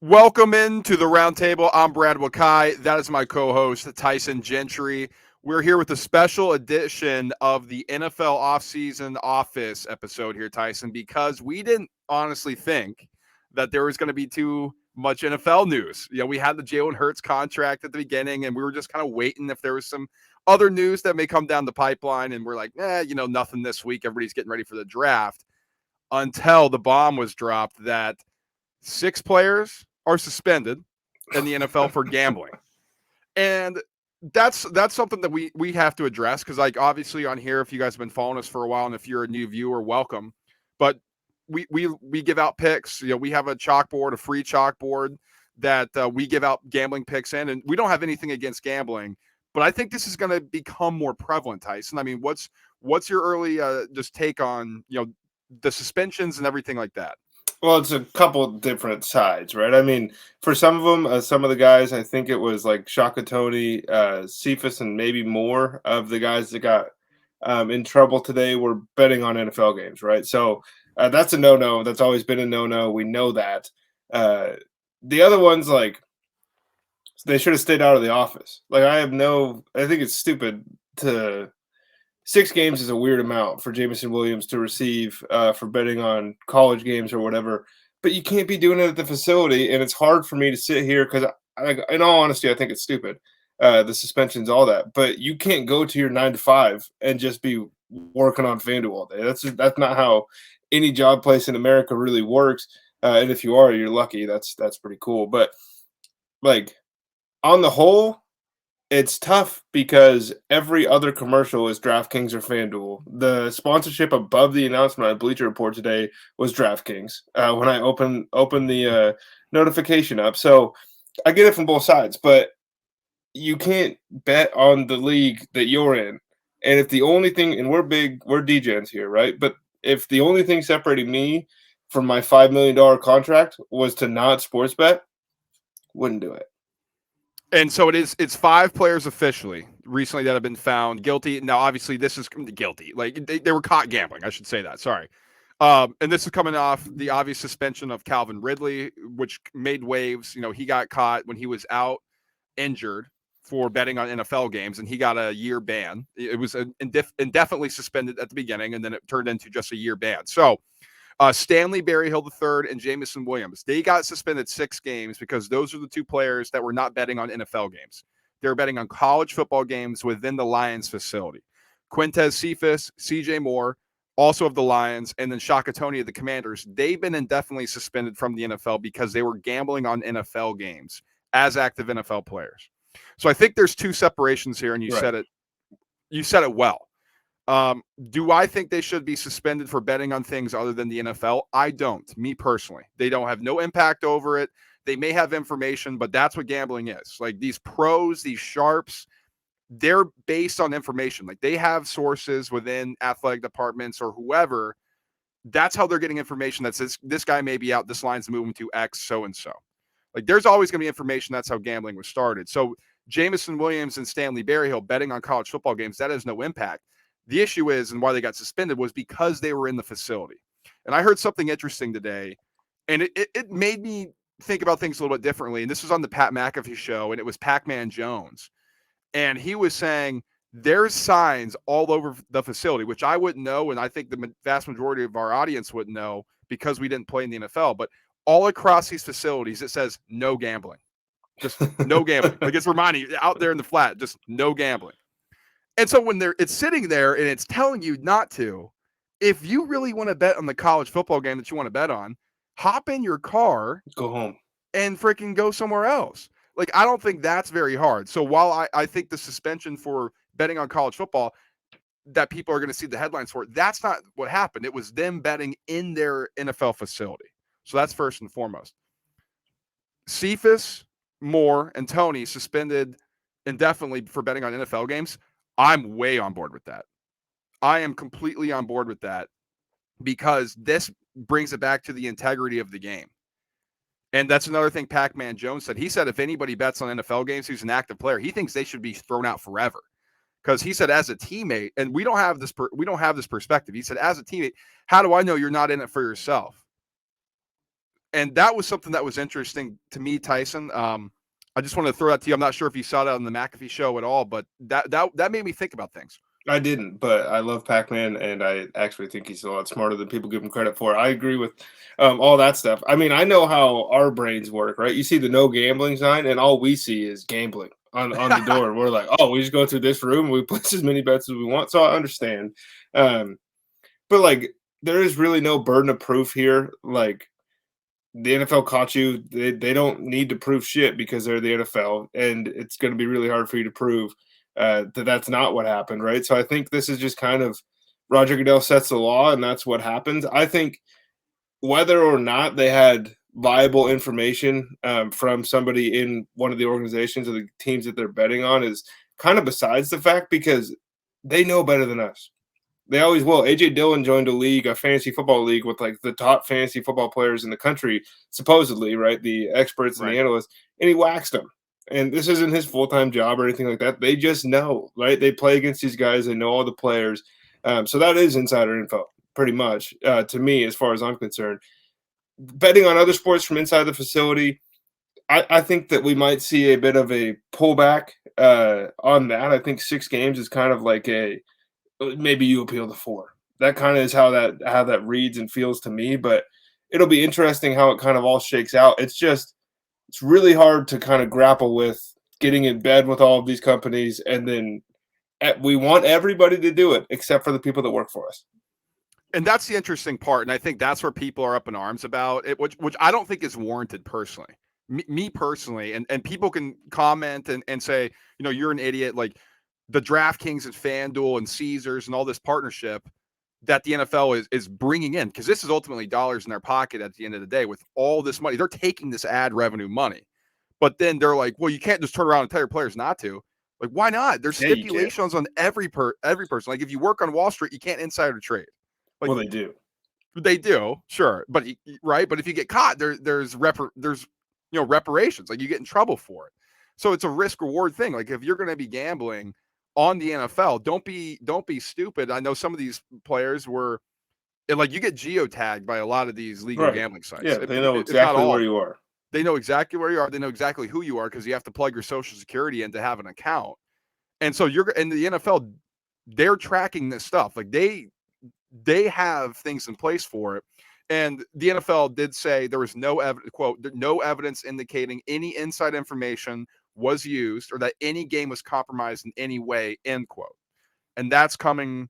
Welcome into the roundtable. I'm Brad Wakai. That is my co-host, Tyson Gentry. We're here with a special edition of the NFL Offseason Office episode here, Tyson, because we didn't honestly think that there was going to be too much NFL news. We had the Jalen Hurts contract at the beginning, and we were just kind of waiting if there was some other news that may come down the pipeline. And we're like, nothing this week. Everybody's getting ready for the draft until the bomb was dropped that 6 players are suspended in the NFL for gambling. And that's something that we have to address because, like, obviously on here, if you guys have been following us for a while and if you're a new viewer, welcome. But we give out picks. We have a chalkboard, a free chalkboard that we give out gambling picks in, and we don't have anything against gambling. But I think this is going to become more prevalent, Tyson. I mean, what's your early just take on the suspensions and everything like that? Well, it's a couple different sides, right? I mean, for some of them, some of the guys, I think it was like Shaka Tony, Cephas, and maybe more of the guys that got in trouble today were betting on NFL games, right? So that's a no-no. That's always been a no-no. We know that. The other ones, like, they should have stayed out of the office. Like, I think it's stupid to 6 games is a weird amount for Jameson Williams to receive for betting on college games or whatever. But you can't be doing it at the facility, and it's hard for me to sit here because, in all honesty, I think it's stupid. The suspensions, all that, but you can't go to your 9 to 5 and just be working on FanDuel all day. That's not how any job place in America really works. And if you are, you're lucky. That's pretty cool. But like on the whole, it's tough because every other commercial is DraftKings or FanDuel. The sponsorship above the announcement on Bleacher Report today was DraftKings when I opened the notification up. So I get it from both sides, but you can't bet on the league that you're in. And if the only thing, and we're DJs here, right? But if the only thing separating me from my $5 million contract was to not sports bet, wouldn't do it. And so it's 5 players officially recently that have been found guilty. Now, obviously, this is guilty. Like, they were caught gambling. I should say that. Sorry. And this is coming off the obvious suspension of Calvin Ridley, which made waves. He got caught when he was out injured for betting on NFL games, and he got a year ban. It was indefinitely suspended at the beginning, and then it turned into just a year ban. So Stanley Berryhill III and Jameson Williams, they got suspended 6 games because those are the 2 players that were not betting on NFL games. They were betting on college football games within the Lions facility. Quintez Cephas, CJ Moore, also of the Lions, and then Shaka Tony of the Commanders, they've been indefinitely suspended from the NFL because they were gambling on NFL games as active NFL players. So I think there's 2 separations here, and you Right. said it. You said it well. Do I think they should be suspended for betting on things other than the NFL? I don't, me personally. They don't have no impact over it. They may have information, but that's what gambling is. Like, these pros, these sharps, they're based on information. Like, they have sources within athletic departments or whoever. That's how they're getting information that says this guy may be out, this line's moving to X so and so. Like, there's always going to be information. That's how gambling was started. So Jameson Williams and Stanley Berryhill betting on college football games, that has no impact. The issue is, and why they got suspended, was because they were in the facility. And I heard something interesting today, and it made me think about things a little bit differently. And this was on the Pat McAfee show, and it was Pac-Man Jones. And he was saying there's signs all over the facility, which I wouldn't know, and I think the vast majority of our audience wouldn't know because we didn't play in the NFL. But all across these facilities, it says no gambling. Just no gambling. Like, it's reminding you out there in the flat, just no gambling. And so when it's sitting there and it's telling you not to, if you really want to bet on the college football game that you want to bet on, hop in your car, Go home, and freaking go somewhere else. Like, I don't think that's very hard. So while I think the suspension for betting on college football that people are going to see the headlines for, that's not what happened. It was them betting in their NFL facility. So that's first and foremost. Cephas, Moore, and Tony suspended indefinitely for betting on NFL games. I'm way on board with that. I am completely on board with that because this brings it back to the integrity of the game. And that's another thing Pac-Man Jones said. He said if anybody bets on NFL games who's an active player, he thinks they should be thrown out forever. Because he said, as a teammate, and we don't have this perspective. He said, as a teammate, how do I know you're not in it for yourself? And that was something that was interesting to me, Tyson. I just wanted to throw that to you. I'm not sure if you saw that on the McAfee show at all, but that made me think about things. I didn't, but I love Pac-Man, and I actually think he's a lot smarter than people give him credit for. I agree with all that stuff. I mean, I know how our brains work, right? You see the no gambling sign, and all we see is gambling on the door. We're like, oh, we just go through this room, we place as many bets as we want. So I understand, um, but like, there is really no burden of proof here. Like, the NFL caught you. They don't need to prove shit because they're the NFL, and it's going to be really hard for you to prove that that's not what happened, right? So I think this is just kind of Roger Goodell sets the law, and that's what happens. I think whether or not they had viable information from somebody in one of the organizations or the teams that they're betting on is kind of besides the fact because they know better than us. They always will. AJ Dillon joined a fantasy football league with like the top fantasy football players in the country, supposedly, right? The experts and Right. the analysts, and he waxed them. And this isn't his full-time job or anything like that. They just know, right? They play against these guys. They know all the players. So that is insider info, pretty much, to me, as far as I'm concerned. Betting on other sports from inside the facility, I think that we might see a bit of a pullback on that. I think 6 games is kind of like maybe you appeal to 4. That kind of is how that reads and feels to me, but it'll be interesting how it kind of all shakes out. It's really hard to kind of grapple with getting in bed with all of these companies, and then we want everybody to do it except for the people that work for us. And that's the interesting part, and I think that's where people are up in arms about it, which I don't think is warranted personally. Me personally, and people can comment and say, you're an idiot. Like the DraftKings and FanDuel and Caesars and all this partnership that the NFL is bringing in, because this is ultimately dollars in their pocket at the end of the day. With all this money, they're taking this ad revenue money, but then they're like, well, you can't just turn around and tell your players not to. Like, why not? There's Yeah, you can. stipulations on every person. Like, if you work on Wall Street, you can't insider trade. Like, Well, they do. they do, sure, but right. But if you get caught, there's reparations. Like, you get in trouble for it. So it's a risk reward thing. Like, if you're going to be gambling on the NFL, don't be stupid. I know some of these players were, and like, you get geotagged by a lot of these legal Right. gambling sites. Yeah, they know It's not exactly all where of them. you are. They know exactly where you are. They know exactly who you are because you have to plug your social security in to have an account. And so in the NFL, they're tracking this stuff. Like they have things in place for it. And the NFL did say there was no evidence indicating any inside information was used or that any game was compromised in any way, end quote. And that's coming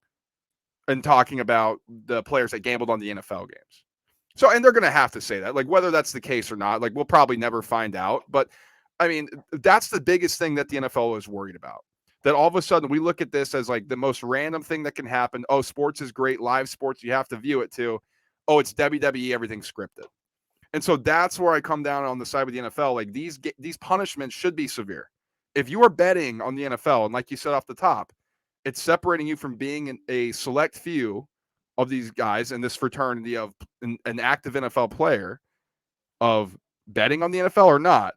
and talking about the players that gambled on the NFL games. So, and they're going to have to say that, like, whether that's the case or not, like, we'll probably never find out. But I mean, that's the biggest thing that the NFL is worried about. That all of a sudden we look at this as like the most random thing that can happen. Oh, sports is great. Live sports, you have to view it too. Oh, it's WWE, everything's scripted. And so that's where I come down on the side of the NFL. Like these punishments should be severe. If you are betting on the NFL, and like you said off the top, it's separating you from being a select few of these guys in this fraternity of an active NFL player of betting on the NFL or not.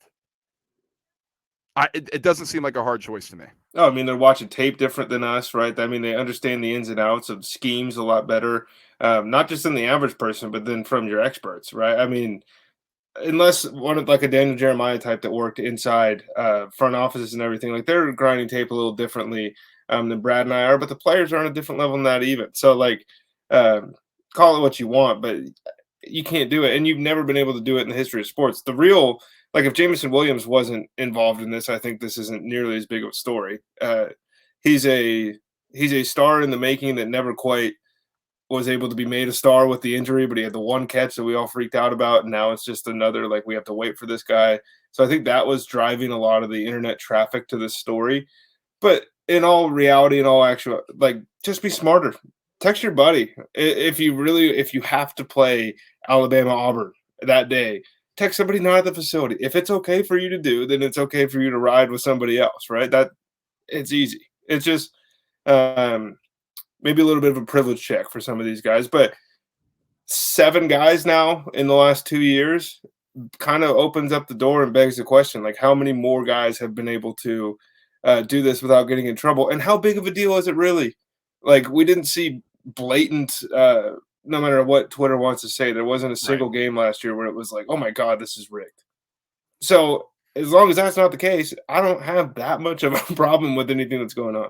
It doesn't seem like a hard choice to me. Oh, I mean, they're watching tape different than us, right? I mean, they understand the ins and outs of schemes a lot better, not just than the average person, but then from your experts, right? I mean, unless one of like a Daniel Jeremiah type that worked inside front offices and everything, like they're grinding tape a little differently than Brad and I are, but the players are on a different level than that even. So, like, call it what you want, but you can't do it, and you've never been able to do it in the history of sports. The real, like, if Jameson Williams wasn't involved in this, I think this isn't nearly as big of a story. He's a star in the making that never quite was able to be made a star with the injury, but he had the one catch that we all freaked out about, and now it's just another, like, we have to wait for this guy. So I think that was driving a lot of the internet traffic to this story. But in all reality, in all actual, like, just be smarter. Text your buddy. If you have to play Alabama Auburn that day, text somebody not at the facility. If it's okay for you to do, then it's okay for you to ride with somebody else, right? That it's easy. It's just maybe a little bit of a privilege check for some of these guys, but 7 guys now in the last 2 years kind of opens up the door and begs the question, like, how many more guys have been able to do this without getting in trouble? And how big of a deal is it really? Like, we didn't see blatant no matter what Twitter wants to say, there wasn't a Right. single game last year where it was like, oh my God, this is rigged. So as long as that's not the case, I don't have that much of a problem with anything that's going on.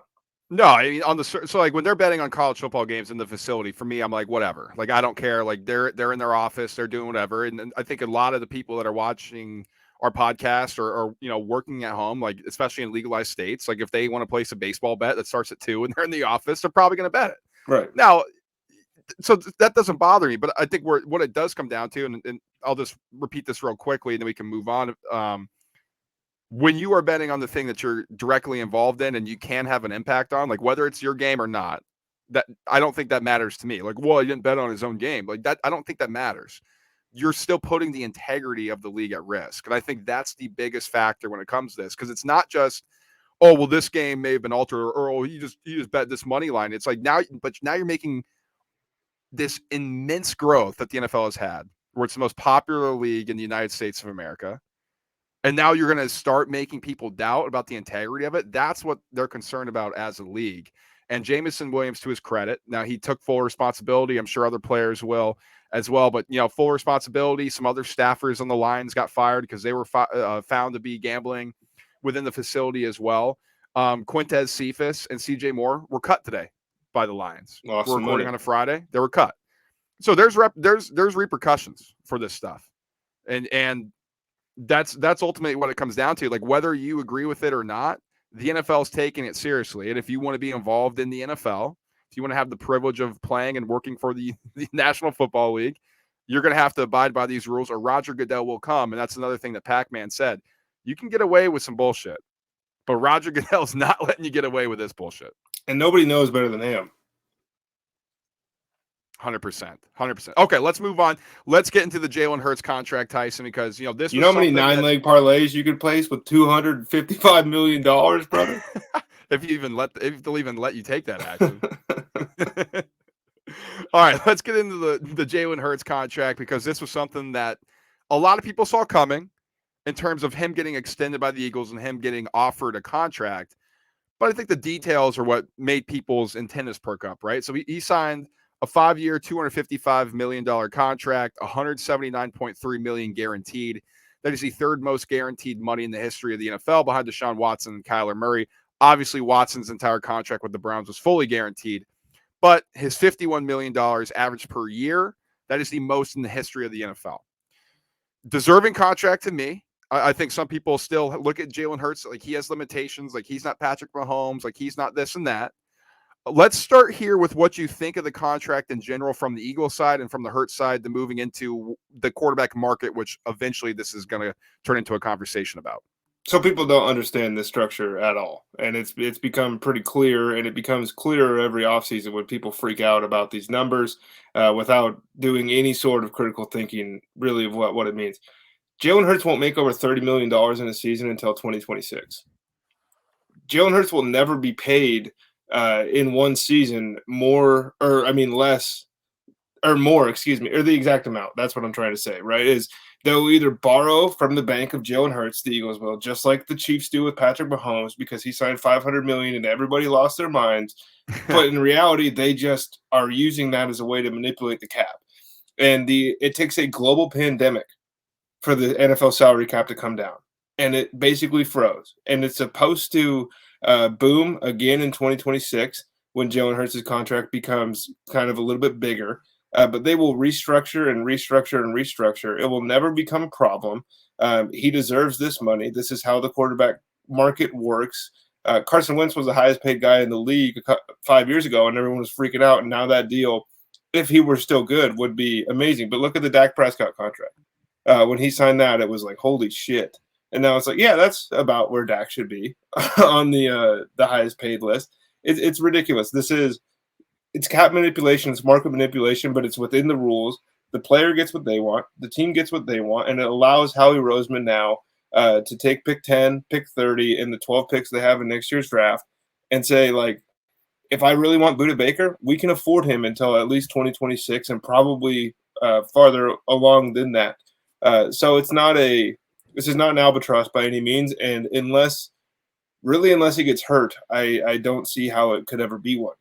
No, I mean on the so like when they're betting on college football games in the facility, for me, I'm like whatever. Like I don't care. Like they're in their office, they're doing whatever. And I think a lot of the people that are watching our podcast or working at home, like especially in legalized states, like if they want to place a baseball bet that starts at 2 and they're in the office, they're probably going to bet it. Right. Now, so that doesn't bother me, but I think what it does come down to, and I'll just repeat this real quickly, and then we can move on. When you are betting on the thing that you're directly involved in and you can have an impact on, like whether it's your game or not, that I don't think that matters to me. Like, well, he didn't bet on his own game. Like that, I don't think that matters. You're still putting the integrity of the league at risk. And I think that's the biggest factor when it comes to this. Because it's not just, oh, well, this game may have been altered, or oh, you just bet this money line. It's like now you're making this immense growth that the NFL has had, where it's the most popular league in the United States of America. And now you're going to start making people doubt about the integrity of it. That's what they're concerned about as a league. And Jameson Williams, to his credit, now he took full responsibility. I'm sure other players will as well. But, full responsibility. Some other staffers on the lines got fired because they were found to be gambling within the facility as well. Quintez Cephas and CJ Moore were cut today by the Lions. Lost We're some recording money. on a Friday. They were cut. So there's repercussions for this stuff. And that's ultimately what it comes down to. Like whether you agree with it or not, the NFL is taking it seriously. And if you want to be involved in the NFL, if you want to have the privilege of playing and working for the National Football League, you're going to have to abide by these rules or Roger Goodell will come. And that's another thing that Pac-Man said. You can get away with some bullshit, but Roger Goodell's not letting you get away with this bullshit. And nobody knows better than him. 100%. Okay, let's move on. Let's get into the Jalen Hurts contract, Tyson, because this. You know how many 9-leg parlays you could place with $255 million, brother? if they'll even let you take that action. All right, let's get into the Jalen Hurts contract, because this was something that a lot of people saw coming in terms of him getting extended by the Eagles and him getting offered a contract. But I think the details are what made people's antennas perk up, right? So he signed a 5-year, $255 million contract, $179.3 million guaranteed. That is the third most guaranteed money in the history of the NFL, behind Deshaun Watson and Kyler Murray. Obviously, Watson's entire contract with the Browns was fully guaranteed, but his $51 million average per year, that is the most in the history of the NFL. Deserving contract to me. I think some people still look at Jalen Hurts like he has limitations, like he's not Patrick Mahomes, like he's not this and that. Let's start here with what you think of the contract in general from the Eagles side and from the Hurts side, to moving into the quarterback market, which eventually this is going to turn into a conversation about. So people don't understand this structure at all. And it's become pretty clear, and it becomes clearer every offseason when people freak out about these numbers without doing any sort of critical thinking really of what it means. Jalen Hurts won't make over $30 million in a season until 2026. Jalen Hurts will never be paid in one season less or more, or the exact amount. That's what I'm trying to say, right? Is they'll either borrow from the bank of Jalen Hurts, the Eagles will, just like the Chiefs do with Patrick Mahomes, because he signed $500 million and everybody lost their minds. But in reality, they just are using that as a way to manipulate the cap. And it takes a global pandemic for the NFL salary cap to come down. And it basically froze. And it's supposed to boom again in 2026 when Jalen Hurts' contract becomes kind of a little bit bigger. But they will restructure and restructure and restructure. It will never become a problem. He deserves this money. This is how the quarterback market works. Carson Wentz was the highest paid guy in the league 5 years ago, and everyone was freaking out. And now that deal, if he were still good, would be amazing. But look at the Dak Prescott contract. When he signed that, it was like, holy shit. And now it's like, yeah, that's about where Dak should be on the highest paid list. It's ridiculous. It's cap manipulation, it's market manipulation, but it's within the rules. The player gets what they want, the team gets what they want, and it allows Howie Roseman now to take pick 10, pick 30, and the 12 picks they have in next year's draft and say, like, if I really want Budda Baker, we can afford him until at least 2026 and probably farther along than that. So this is not an albatross by any means, and unless he gets hurt, I don't see how it could ever be one.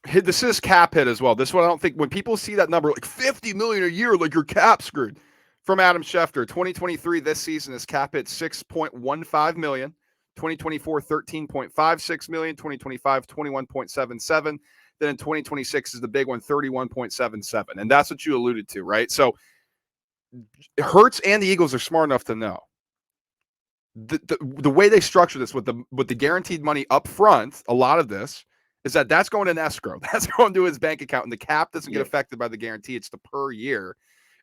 This is cap hit as well. This one I don't think when people see that number like 50 million a year, like your cap screwed. From Adam Schefter, 2023 this season is cap hit 6.15 million. 2024 13.56 million. 2025 21.77. Then in 2026 is the big one, 31.77. And that's what you alluded to, right? So Hurts and the Eagles are smart enough to know the way they structure this with the guaranteed money up front. A lot of this is that's going in escrow. That's going to his bank account, and the cap doesn't get affected by the guarantee. It's the per year.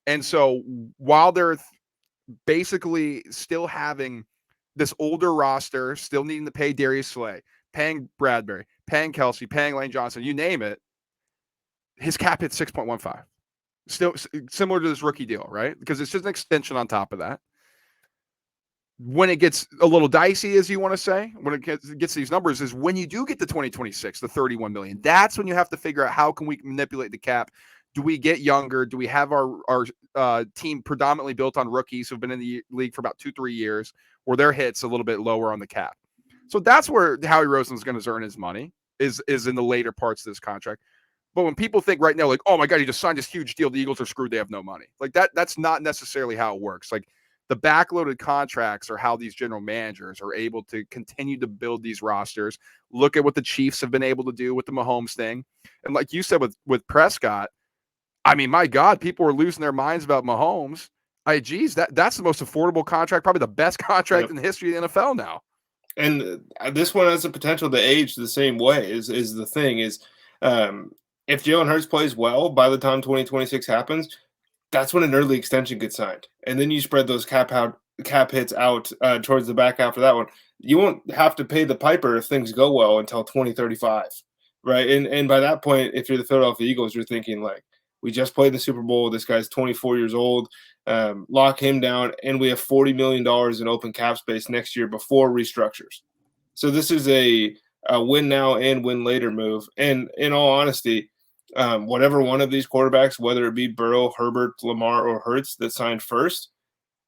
And so while they're basically still having this older roster, still needing to pay Darius Slay, paying Bradbury, paying Kelsey, paying Lane Johnson, you name it, his cap hits 6.15. Still similar to this rookie deal, right? Because it's just an extension on top of that. When it gets a little dicey, as you want to say, when it gets these numbers, is when you do get to 2026, the 31 million. That's when you have to figure out how can we manipulate the cap. Do we get younger? Do we have our team predominantly built on rookies who've been in the league for about 2-3 years, or their hits a little bit lower on the cap? So that's where Howie Roseman's going to earn his money is in the later parts of this contract. But when people think right now, like, oh my God, he just signed this huge deal, the Eagles are screwed, they have no money. Like that's not necessarily how it works. Like the backloaded contracts are how these general managers are able to continue to build these rosters. Look at what the Chiefs have been able to do with the Mahomes thing. And like you said with Prescott, I mean, my God, people were losing their minds about Mahomes. That's the most affordable contract, probably the best contract in the history of the NFL now. And this one has the potential to age the same way. Is the thing is, if Jalen Hurts plays well by the time 2026 happens, that's when an early extension gets signed, and then you spread those cap hits out towards the back after that one. You won't have to pay the piper if things go well until 2035, right? And by that point, if you're the Philadelphia Eagles, you're thinking like, we just played the Super Bowl. This guy's 24 years old. Lock him down, and we have $40 million in open cap space next year before restructures. So this is a win now and win later move. And in all honesty, whatever one of these quarterbacks, whether it be Burrow, Herbert, Lamar, or Hurts that signed first,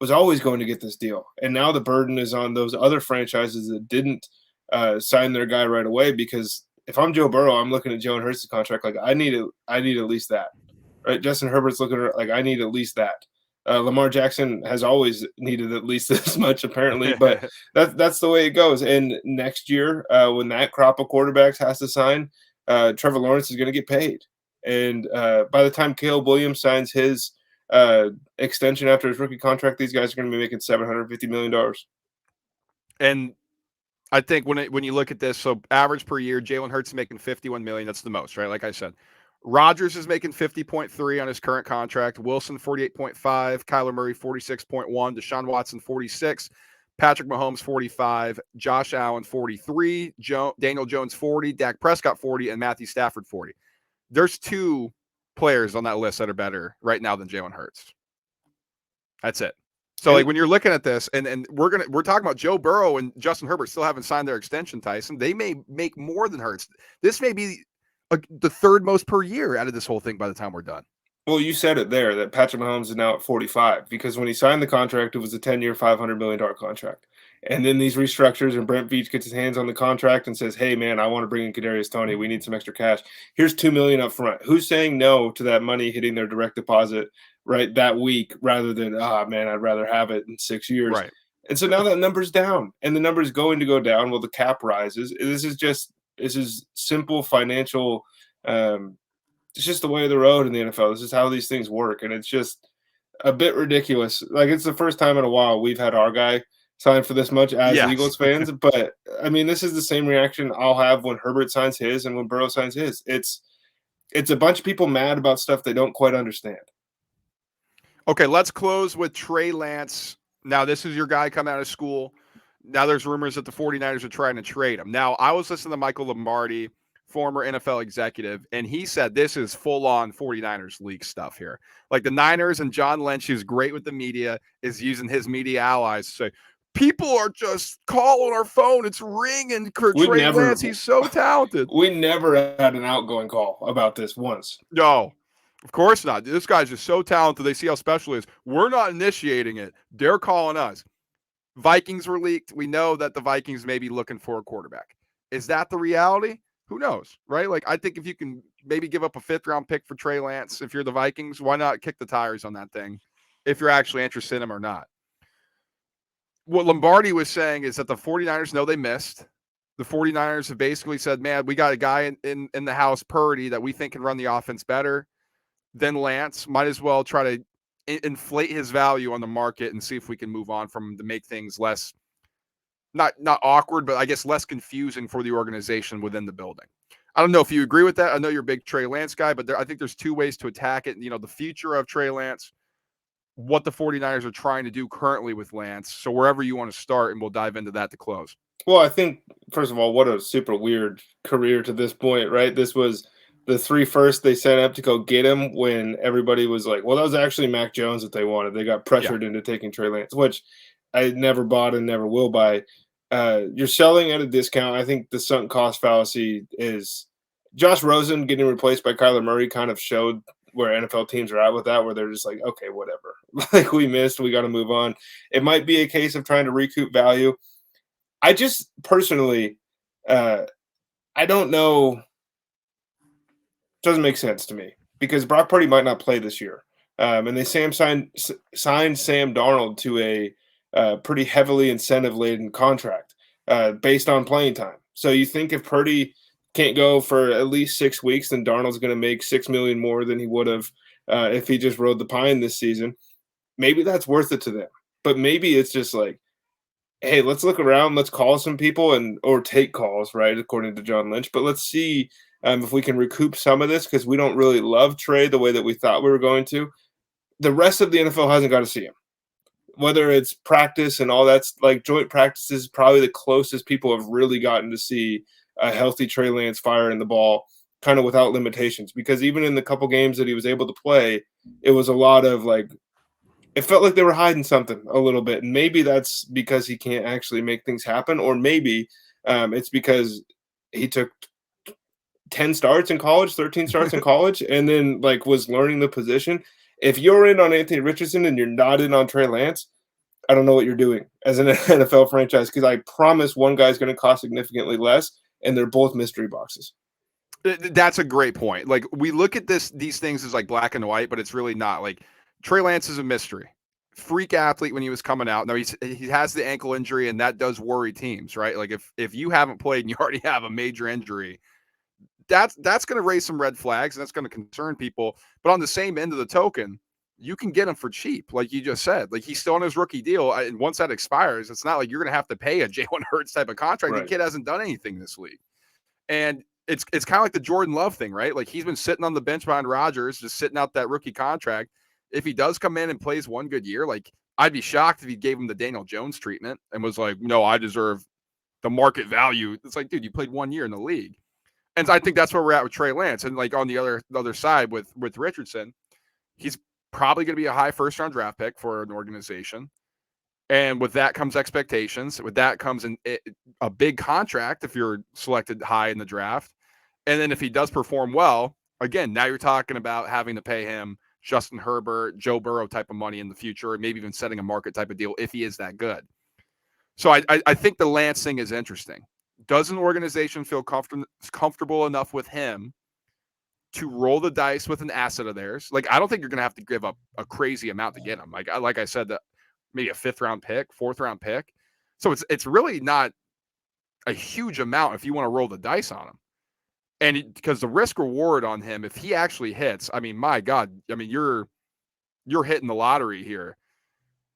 was always going to get this deal. And now the burden is on those other franchises that didn't sign their guy right away. Because if I'm Joe Burrow, I'm looking at Jalen Hurts' contract like I need at least that. Right? Justin Herbert's looking at like I need at least that. Lamar Jackson has always needed at least this much, apparently, but that's the way it goes. And next year, when that crop of quarterbacks has to sign, Trevor Lawrence is going to get paid. And by the time Caleb Williams signs his extension after his rookie contract, these guys are going to be making $750 million. And I think when you look at this, so average per year, Jalen Hurts is making $51 million. That's the most, right? Like I said. Rodgers is making 50.3 on his current contract. Wilson 48.5, Kyler Murray 46.1, Deshaun Watson 46, Patrick Mahomes 45, Josh Allen 43, Daniel Jones 40, Dak Prescott 40, and Matthew Stafford 40. There's 2 players on that list that are better right now than Jalen Hurts. That's it. So like when you're looking at this, and we're talking about Joe Burrow and Justin Herbert still haven't signed their extension, Tyson. They may make more than Hurts. This may be the third most per year out of this whole thing by the time we're done. Well, you said it there that Patrick Mahomes is now at 45 because when he signed the contract, it was a 10-year, $500 million contract. And then these restructures and Brent Veach gets his hands on the contract and says, hey, man, I want to bring in Kadarius Toney. We need some extra cash. Here's $2 million up front. Who's saying no to that money hitting their direct deposit right that week rather than, man, I'd rather have it in 6 years. Right. And so now that number's down and the number is going to go down. Well, the cap rises. This is simple financial it's just the way of the road in the NFL. This is how these things work. And it's just a bit ridiculous. Like it's the first time in a while we've had our guy sign for this much as Eagles fans. But I mean, this is the same reaction I'll have when Herbert signs his and when Burrow signs his. It's a bunch of people mad about stuff they don't quite understand. Okay, let's close with Trey Lance. Now, this is your guy coming out of school. Now there's rumors that the 49ers are trying to trade him. Now, I was listening to Michael Lombardi, former NFL executive, and he said this is full-on 49ers league stuff here. Like the Niners and John Lynch, who's great with the media, is using his media allies to say, people are just calling our phone. It's ringing. Trey Lance, he's so talented. We never had an outgoing call about this once. No, of course not. This guy's just so talented. They see how special he is. We're not initiating it. They're calling us. Vikings were leaked. We know that the Vikings may be looking for a quarterback. Is that the reality? Who knows, right? Like, I think if you can maybe give up a 5th-round pick for Trey Lance, if you're the Vikings, why not kick the tires on that thing if you're actually interested in him or not? What Lombardi was saying is that the 49ers know they missed. The 49ers have basically said, man, we got a guy in the house, Purdy, that we think can run the offense better than Lance. Might as well try to inflate his value on the market and see if we can move on from him to make things less, not awkward, but I guess less confusing for the organization within the building. I don't know if you agree with that. I know you're a big Trey Lance guy, but I think there's 2 ways to attack it. You know, the future of Trey Lance, what the 49ers are trying to do currently with Lance. So wherever you want to start, and we'll dive into that to close. Well, I think, first of all, what a super weird career to this point, right? This was the 3 first they set up to go get him when everybody was like, well, that was actually Mac Jones that they wanted. They got pressured into taking Trey Lance, which I never bought and never will buy. You're selling at a discount. I think the sunk cost fallacy is Josh Rosen getting replaced by Kyler Murray kind of showed where NFL teams are at with that, where they're just like, okay, whatever. Like, we missed, we got to move on. It might be a case of trying to recoup value. I just personally, I don't know. It doesn't make sense to me because Brock Purdy might not play this year. And they signed Sam Darnold to a pretty heavily incentive-laden contract based on playing time. So you think if Purdy can't go for at least 6 weeks, then Darnold's going to make $6 million more than he would have if he just rode the pine this season. Maybe that's worth it to them. But maybe it's just like, hey, let's look around, let's call some people or take calls, right, according to John Lynch. But let's see if we can recoup some of this because we don't really love Trey the way that we thought we were going to. The rest of the NFL hasn't got to see him. Whether it's practice and all that's like joint practices, probably the closest people have really gotten to see a healthy Trey Lance firing the ball kind of without limitations. Because even in the couple games that he was able to play, it was a lot of like, it felt like they were hiding something a little bit. And maybe that's because he can't actually make things happen. Or maybe it's because he took 10 starts in college, 13 starts in college, and then like was learning the position. If you're in on Anthony Richardson and you're not in on Trey Lance, I don't know what you're doing as an NFL franchise because I promise one guy's going to cost significantly less, and they're both mystery boxes. That's a great point. Like, we look at these things as like black and white, but it's really not. Like, Trey Lance is a mystery. Freak athlete when he was coming out. Now he has the ankle injury, and that does worry teams, right? Like, if you haven't played and you already have a major injury, that's going to raise some red flags and that's going to concern people. But on the same end of the token, you can get him for cheap, like you just said. Like, he's still on his rookie deal, and once that expires, it's not like you're going to have to pay a Jalen Hurts type of contract. Right. The kid hasn't done anything this league, and it's kind of like the Jordan Love thing, right? Like, he's been sitting on the bench behind Rodgers, just sitting out that rookie contract. If he does come in and plays one good year, like, I'd be shocked if he gave him the Daniel Jones treatment and was like, no, I deserve the market value. It's like, dude, you played 1 year in the league. And I think that's where we're at with Trey Lance. And like on the other side with Richardson, he's probably going to be a high first-round draft pick for an organization. And with that comes expectations. With that comes a big contract if you're selected high in the draft. And then if he does perform well, again, now you're talking about having to pay him Justin Herbert, Joe Burrow type of money in the future, and maybe even setting a market type of deal if he is that good. So I think the Lance thing is interesting. Does an organization feel comfortable enough with him to roll the dice with an asset of theirs? Like, I don't think you're going to have to give up a crazy amount to get him. Like I said, that maybe a 5th-round pick, 4th-round pick. So it's really not a huge amount if you want to roll the dice on him. And because the risk reward on him, if he actually hits, I mean, my God, I mean, you're hitting the lottery here.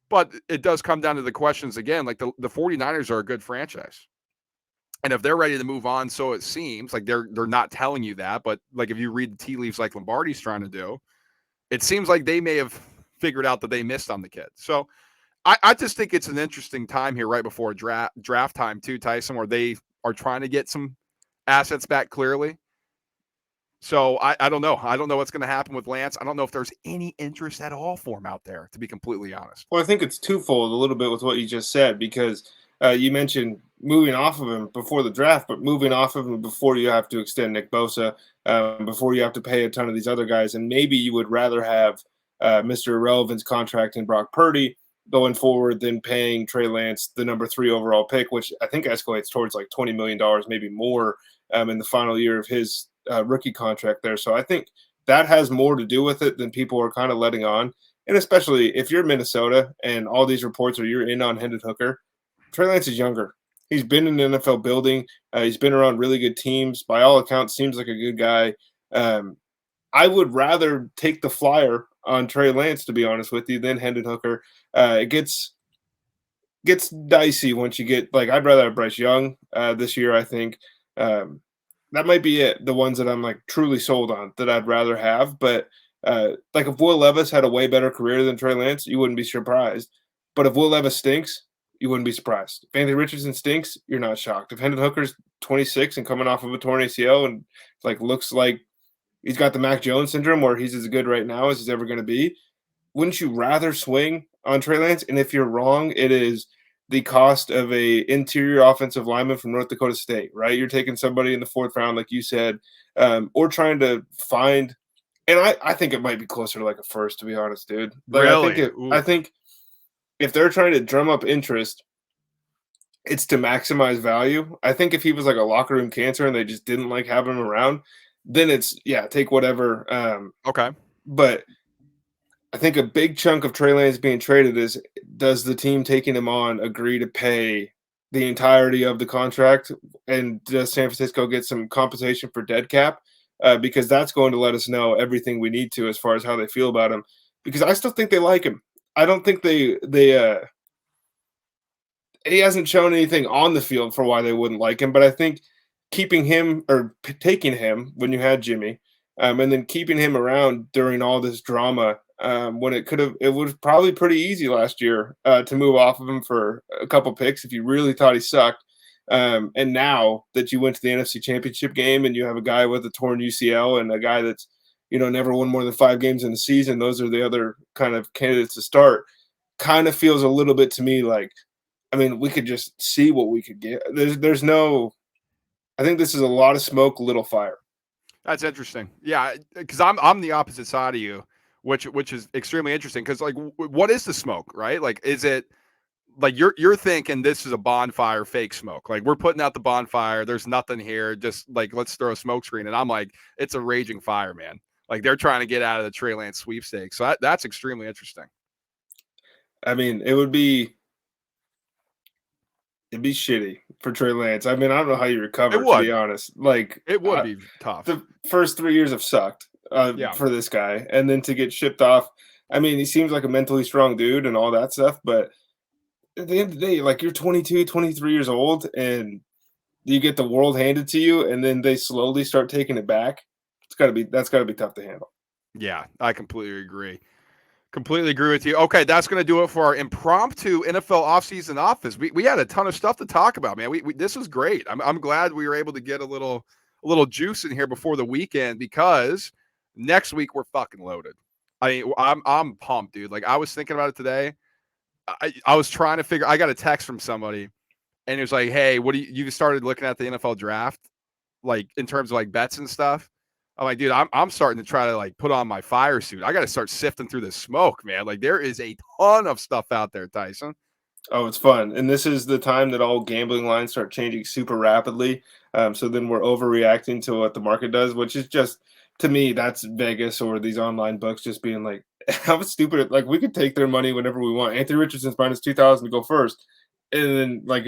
But it does come down to the questions again. Like, the 49ers are a good franchise. And if they're ready to move on, so it seems like they're not telling you that. But like, if you read the tea leaves like Lombardi's trying to do, it seems like they may have figured out that they missed on the kid. So I just think it's an interesting time here right before draft time too, Tyson, where they are trying to get some assets back clearly. So I don't know. I don't know what's going to happen with Lance. I don't know if there's any interest at all for him out there, to be completely honest. Well, I think it's twofold a little bit with what you just said, because you mentioned moving off of him before the draft, but moving off of him before you have to extend Nick Bosa, before you have to pay a ton of these other guys. And maybe you would rather have Mr. Irrelevant's contract in Brock Purdy going forward than paying Trey Lance the number 3 overall pick, which I think escalates towards like $20 million, maybe more, in the final year of his rookie contract there. So I think that has more to do with it than people are kind of letting on. And especially if you're Minnesota and all these reports are you're in on Hendon Hooker, Trey Lance is younger. He's been in the NFL building. He's been around really good teams. By all accounts, seems like a good guy. I would rather take the flyer on Trey Lance, to be honest with you, than Hendon Hooker. It gets dicey once you get like I'd rather have Bryce Young this year. I think that might be it. The ones that I'm like truly sold on that I'd rather have. But like if Will Levis had a way better career than Trey Lance, you wouldn't be surprised. But if Will Levis stinks, you wouldn't be surprised. If Anthony Richardson stinks, you're not shocked. If Hendon Hooker's 26 and coming off of a torn ACL and like looks like he's got the Mac Jones syndrome where he's as good right now as he's ever going to be, wouldn't you rather swing on Trey Lance? And if you're wrong, it is the cost of a interior offensive lineman from North Dakota State, right? You're taking somebody in the 4th round, like you said, or trying to find. And I think it might be closer to like a first, to be honest, dude. Like Really? I think if they're trying to drum up interest, it's to maximize value. I think if he was like a locker room cancer and they just didn't like having him around, then it's take whatever. Okay. But I think a big chunk of Trey Lance being traded is, does the team taking him on agree to pay the entirety of the contract, and does San Francisco get some compensation for dead cap? Because that's going to let us know everything we need to as far as how they feel about him. Because I still think they like him. I don't think he hasn't shown anything on the field for why they wouldn't like him, but I think keeping him or taking him when you had Jimmy, and then keeping him around during all this drama, when it was probably pretty easy last year to move off of him for a couple picks if you really thought he sucked. And now that you went to the NFC Championship game and you have a guy with a torn UCL and a guy that's never won more than 5 games in a season, those are the other kind of candidates to start. Kind of feels a little bit to me like, I mean, we could just see what we could get. There's no. I think this is a lot of smoke, little fire. That's interesting. Yeah, because I'm the opposite side of you, which is extremely interesting. Because like, what is the smoke, right? Like, is it like you're thinking this is a bonfire, fake smoke? Like we're putting out the bonfire. There's nothing here. Just like let's throw a smoke screen. And I'm like, it's a raging fire, man. Like they're trying to get out of the Trey Lance sweepstakes. So that's extremely interesting. I mean, it'd be shitty for Trey Lance. I mean, I don't know how you recover, to be honest. Like it would be tough. The first 3 years have sucked for this guy, and then to get shipped off. I mean, he seems like a mentally strong dude and all that stuff, but at the end of the day, like you're 22, 23 years old, and you get the world handed to you, and then they slowly start taking it back. That's gotta be tough to handle. Yeah, I completely agree. Completely agree with you. Okay, that's going to do it for our impromptu NFL offseason office. We had a ton of stuff to talk about, man. We this was great. I'm glad we were able to get a little juice in here before the weekend, because next week we're fucking loaded. I mean, I'm pumped, dude. Like I was thinking about it today. I was trying to figure. I got a text from somebody, and it was like, "Hey, what do you started looking at the NFL draft, like in terms of like bets and stuff?" I'm like, dude, I'm starting to try to like put on my fire suit. I got to start sifting through the smoke, man. Like there is a ton of stuff out there, Tyson. Oh, it's fun. And this is the time that all gambling lines start changing super rapidly. So then we're overreacting to what the market does, which is just, to me, that's Vegas or these online books just being like, how stupid. Like we could take their money whenever we want. Anthony Richardson's minus 2,000 to go first. And then like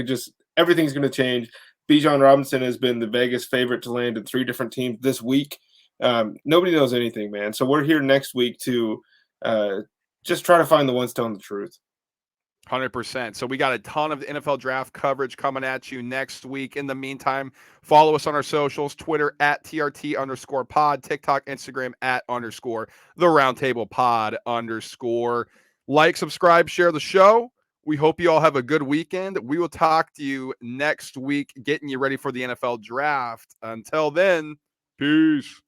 everything's going to change. Bijan Robinson has been the Vegas favorite to land in 3 different teams this week. Nobody knows anything, man. So we're here next week to just try to find the ones telling the truth. 100%. So we got a ton of NFL draft coverage coming at you next week. In the meantime, follow us on our socials, Twitter at TRT_pod, TikTok, Instagram @_ the Roundtable Pod _. Like, subscribe, share the show. We hope you all have a good weekend. We will talk to you next week, getting you ready for the NFL draft. Until then, peace.